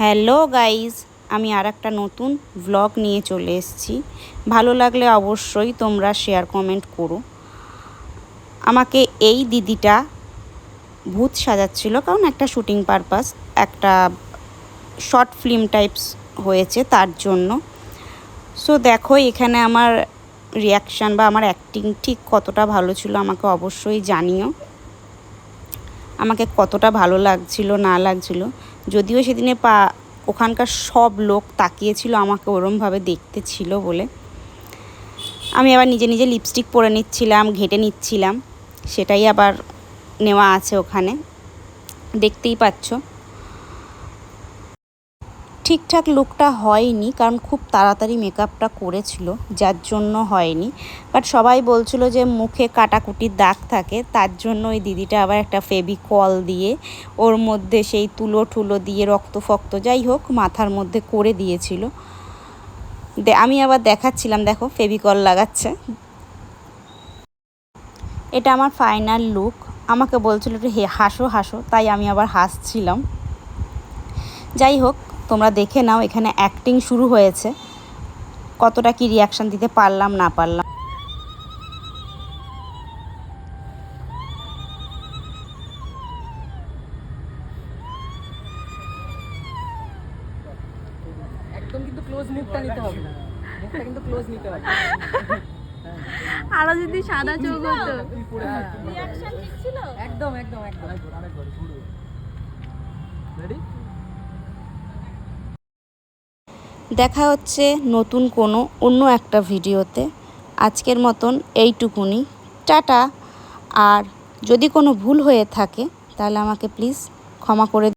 Hello guys, আমি আর একটা নতুন ভ্লগ নিয়ে চলে এসেছি। ভালো লাগলে অবশ্যই তোমরা শেয়ার কমেন্ট করো। আমাকে এই দিদিটা ভূত সাজাচ্ছিল, কারণ একটা শুটিং পারপাস, একটা শর্ট ফিল্ম টাইপস হয়েছে তার জন্য। সো দেখো এখানে আমার রিয়াকশান বা আমার অ্যাক্টিং ঠিক কতটা ভালো ছিল আমাকে অবশ্যই জানিও। আমাকে কতটা ভালো লাগছিল না লাগছিল, যদিও সেদিনে ওখানকার সব লোক তাকিয়েছিল আমাকে ওরমভাবে দেখতে ছিল বলে। আমি আবার নিজে নিজে লিপস্টিক পরে নিচ্ছিলাম, ঘেঁটে নিচ্ছিলাম, সেটাই আবার নেওয়া আছে ওখানে, দেখতেই পাচ্ছ। ঠিকঠাক লুকটা হয়নি, কারণ খুব তাড়াতাড়ি মেকআপটা করেছিল যার জন্য হয়নি। বাট সবাই বলছিল যে মুখে কাটাকুটির দাগ থাকে, তার জন্য ওই দিদিটা আবার একটা ফেভিকল দিয়ে ওর মধ্যে সেই তুলো ঠুলো দিয়ে রক্ত ফক্ত যাই হোক মাথার মধ্যে করে দিয়েছিল। আমি আবার দেখাচ্ছিলাম, দেখো ফেভিকল লাগাচ্ছে। এটা আমার ফাইনাল লুক। আমাকে বলছিল একটু হাসো হাসো, তাই আমি আবার হাসছিলাম। যাই হোক, তোমরা দেখে নাও এখানে অ্যাক্টিং শুরু হয়েছে, কতটা কি রিয়াকশান দিতে পারলাম না পারলাম। একদম কিন্তু ক্লোজ মুখটা নিতে হবে, মুখটা কিন্তু ক্লোজ নিতে হবে। আরো যদি সাদা চোখ হতো। রিঅ্যাকশন ঠিক ছিল একদম একদম একদম। রেডি? দেখা হচ্ছে নতুন কোনো অন্য একটা ভিডিওতে। আজকের মতন এইটুকুনি, টাটা। আর যদি কোনো ভুল হয়ে থাকে তাহলে আমাকে প্লিজ ক্ষমা করে